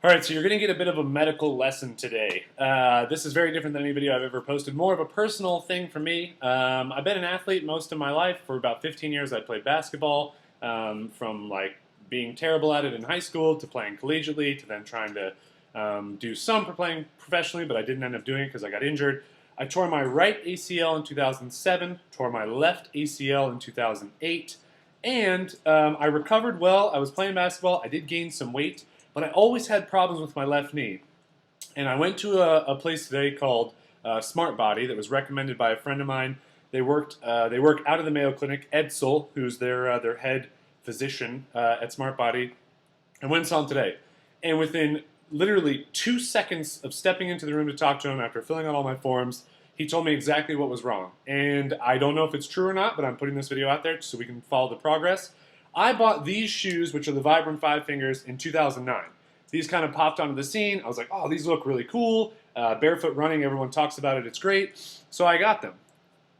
All right, so you're going to get a bit of a medical lesson today. This is very different than any video I've ever posted. More of a personal thing for me. I've been an athlete most of my life. For about 15 years, I played basketball, from like being terrible at it in high school to playing collegiately to then trying to do some for playing professionally, but I didn't end up doing it because I got injured. I tore my right ACL in 2007, tore my left ACL in 2008, and I recovered well. I was playing basketball. I did gain some weight, but I always had problems with my left knee. And I went to a place today called Smart Body that was recommended by a friend of mine. They work out of the Mayo Clinic. Edsel, who's their head physician at Smart Body, I went and saw him today. And within literally 2 seconds of stepping into the room to talk to him after filling out all my forms, he told me exactly what was wrong. And I don't know if it's true or not, but I'm putting this video out there so we can follow the progress. I bought these shoes, which are the Vibram Five Fingers, in 2009. These kind of popped onto the scene. I was like, oh, these look really cool. Barefoot running, everyone talks about it. It's great. So I got them.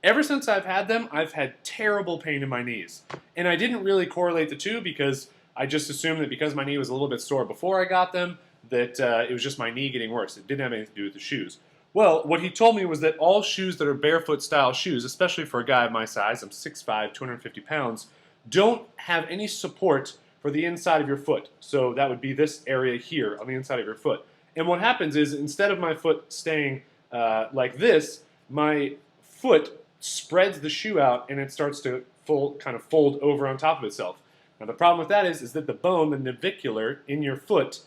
Ever since I've had them, I've had terrible pain in my knees. And I didn't really correlate the two because I just assumed that because my knee was a little bit sore before I got them, that it was just my knee getting worse. It didn't have anything to do with the shoes. Well, what he told me was that all shoes that are barefoot style shoes, especially for a guy of my size, I'm 6'5", 250 pounds, don't have any support for the inside of your foot. So that would be this area here on the inside of your foot. And what happens is instead of my foot staying like this, my foot spreads the shoe out and it starts to kind of fold over on top of itself. Now the problem with that is that the bone, the navicular in your foot,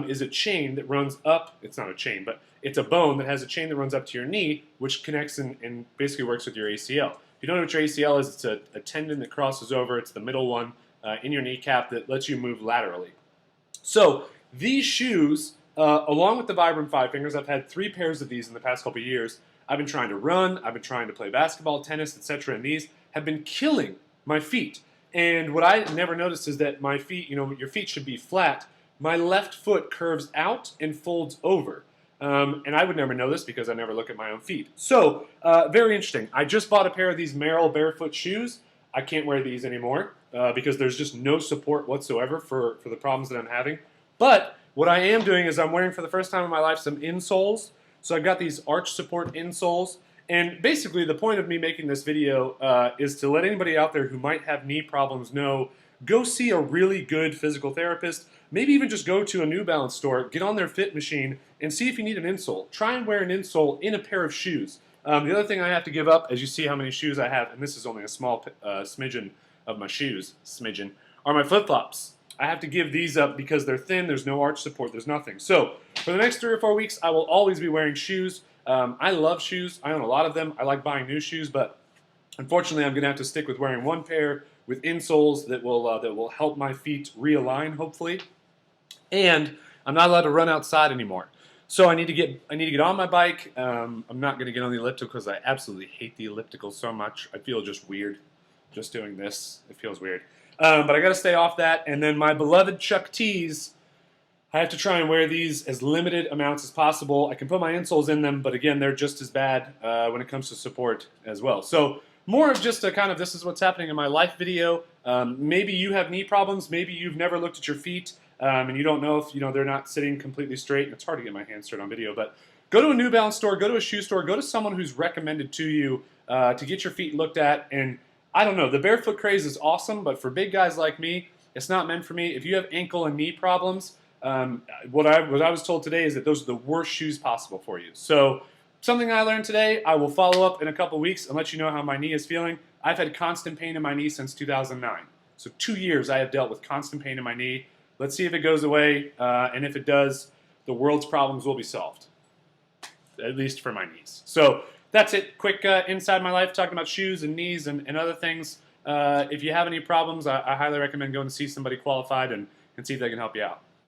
is a chain that runs up. It's not a chain, but it's a bone that has a chain that runs up to your knee, which connects and basically works with your ACL. If you don't know what your ACL is, it's a tendon that crosses over. It's the middle one in your kneecap that lets you move laterally. So these shoes, along with the Vibram Five Fingers, I've had 3 pairs of these in the past couple of years. I've been trying to run, I've been trying to play basketball, tennis, etc., and these have been killing my feet. And what I never noticed is that my feet, your feet should be flat. My left foot curves out and folds over. And I would never know this because I never look at my own feet. So, very interesting. I just bought a pair of these Merrell Barefoot shoes. I can't wear these anymore because there's just no support whatsoever for the problems that I'm having. But what I am doing is I'm wearing for the first time in my life some insoles. So I've got these arch support insoles. And basically the point of me making this video is to let anybody out there who might have knee problems know, go see a really good physical therapist. Maybe even just go to a New Balance store, get on their fit machine, and see if you need an insole. Try and wear an insole in a pair of shoes. The other thing I have to give up, as you see how many shoes I have, and this is only a small smidgen of my shoes, are my flip-flops. I have to give these up because they're thin, there's no arch support, there's nothing. So, for the next 3 or 4 weeks, I will always be wearing shoes. I love shoes. I own a lot of them. I like buying new shoes, but unfortunately, I'm going to have to stick with wearing one pair with insoles that will help my feet realign, hopefully. And I'm not allowed to run outside anymore. So I need to get on my bike. I'm not going to get on the elliptical because I absolutely hate the elliptical so much. I feel just weird just doing this. It feels weird. But I got to stay off that. And then my beloved Chuck T's, I have to try and wear these as limited amounts as possible. I can put my insoles in them, but again, they're just as bad when it comes to support as well. So more of just a kind of this is what's happening in my life video. Maybe you have knee problems. Maybe you've never looked at your feet. And you don't know if they're not sitting completely straight. It's hard to get my hands straight on video, but go to a New Balance store, go to a shoe store, go to someone who's recommended to you to get your feet looked at. And I don't know, the barefoot craze is awesome, but for big guys like me, it's not meant for me. If you have ankle and knee problems, what I was told today is that those are the worst shoes possible for you. So something I learned today, I will follow up in a couple weeks and let you know how my knee is feeling. I've had constant pain in my knee since 2009. So 2 years I have dealt with constant pain in my knee. Let's see if it goes away, and if it does, the world's problems will be solved, at least for my knees. So that's it. Quick inside my life, talking about shoes and knees and other things. If you have any problems, I highly recommend going to see somebody qualified and see if they can help you out.